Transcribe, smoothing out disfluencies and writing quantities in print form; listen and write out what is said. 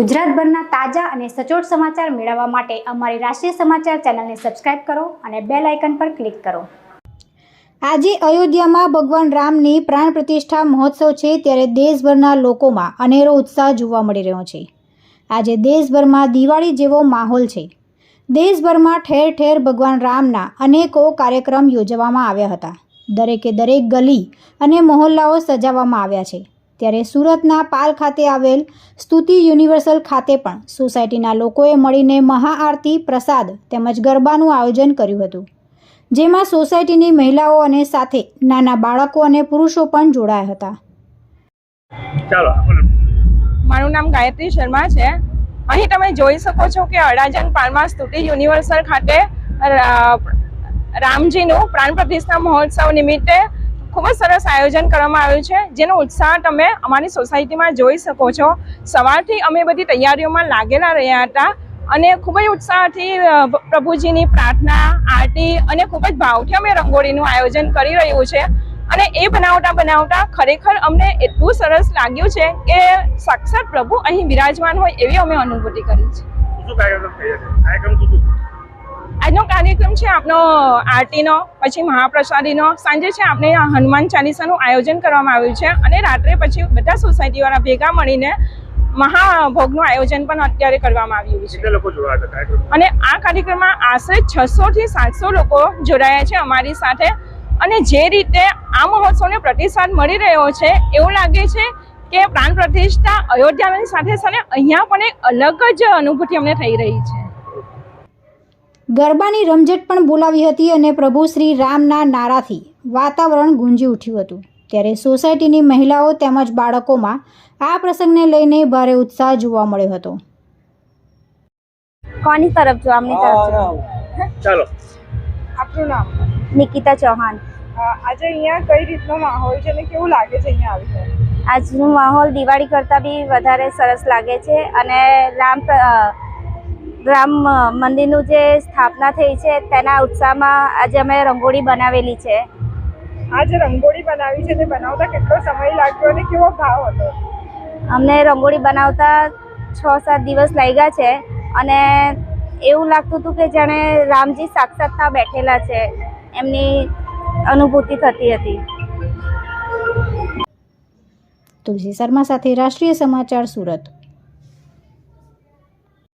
ગુજરાતભરના તાજા અને સચોટ સમાચાર મેળવવા માટે અમારી રાષ્ટ્રીય સમાચાર ચેનલને સબસ્ક્રાઇબ કરો અને બેલ આઇકન પર ક્લિક કરો। આજે અયોધ્યામાં ભગવાન રામની પ્રાણ પ્રતિષ્ઠા મહોત્સવ છે, ત્યારે દેશભરના લોકોમાં અનેરો ઉત્સાહ જોવા મળી રહ્યો છે। આજે દેશભરમાં દિવાળી જેવો માહોલ છે। દેશભરમાં ઠેર ઠેર ભગવાન રામના અનેકો કાર્યક્રમ યોજવામાં આવ્યા હતા। દરેકે દરેક ગલી અને મહોલ્લાઓ સજાવવામાં આવ્યા છે। ત્યારે સુરતના પાલ ખાતે આવેલ સ્તુતિ યુનિવર્સલ ખાતે પણ સોસાયટીના લોકોએ મળીને મહાઆરતી, પ્રસાદ તેમજ ગરબાનું આયોજન કર્યું હતું, જેમાં સોસાયટીની મહિલાઓ અને સાથે નાના બાળકો અને પુરુષો પણ જોડાયા હતા। ચાલો, મારું નામ ગાયત્રી શર્મા છે। અહીં તમે જોઈ શકો છો કે અડાજણ પાલમાં સ્તુતિ યુનિવર્સલ ખાતે રામજીનું પ્રાણ પ્રતિષ્ઠા મહોત્સવ નિમિત્તે ખૂબ જ સરસ આયોજન કરવામાં આવ્યું છે, જેનો ઉત્સાહ તમે અમારી સોસાયટીમાં જોઈ શકો છો। સવારથી અમે બધી તૈયારીઓમાં લાગેલા રહ્યા હતા અને ખૂબ જ ઉત્સાહથી પ્રભુજીની પ્રાર્થના, આરતી અને ખૂબ જ ભાવથી અમે રંગોળીનું આયોજન કરી રહ્યું છે। અને એ બનાવતા ખરેખર અમને એટલું સરસ લાગ્યું છે કે સાક્ષાત પ્રભુ અહીં બિરાજમાન હોય એવી અમે અનુભૂતિ કરી છે। આજનો કાર્યક્રમ છે આપનો આરતીનો, પછી મહાપ્રસાદીનો, સાંજે છે આપણે હનુમાન ચાલીસાનું આયોજન કરવામાં આવ્યું છે અને રાત્રે પછી બધા સોસાયટીવાળા ભેગા મળીને મહાભોગનું આયોજન પણ અત્યારે કરવામાં આવ્યું છે। અને આ કાર્યક્રમમાં આશરે 600 થી 700 લોકો જોડાયા છે અમારી સાથે। અને જે રીતે આ મહોત્સવને પ્રતિસાદ મળી રહ્યો છે, એવું લાગે છે કે પ્રાણ પ્રતિષ્ઠા અયોધ્યાની સાથે સાથે અહીંયા પણ એક અલગ જ અનુભૂતિ અમને થઈ રહી છે। ગરબાની રમઝટ પણ બોલાવી હતી અને પ્રભુ શ્રી રામના નારાથી વાતાવરણ ગુંજી ઉઠ્યું હતું। ત્યારે સોસાયટીની મહિલાઓ તેમજ બાળકોમાં આ પ્રસંગને લઈને ભારે ઉત્સાહ જોવા મળ્યો હતો। કોની તરફ જો? આમની તરફ જો। ચાલો, આપનું નામ? નિકિતા ચૌહાણ। આજે અહીંયા કઈ રીતનો માહોલ છે અને કેવું લાગે છે અહીંયા આવીને? આજનો માહોલ દિવાળી કરતાં બી વધારે સરસ લાગે છે અને રામ મંદિરનું જે સ્થાપના થઈ છે તેના ઉત્સાહમાં આજે અમે રંગોળી બનાવેલી છે। આ જે રંગોળી બનાવી છે તે બનાવતા કેટલો સમય લાગ્યો અને કેવો ભાવ હતો? અમને રંગોળી બનાવતા 6-7 દિવસ લાગ્યા છે અને એવું લાગતું હતું કે જાણે રામજી સાક્ષાતમાં બેઠેલા છે, એમની અનુભૂતિ થતી હતી। તુલસી શર્મા સાથે રાષ્ટ્રીય સમાચાર, સુરત।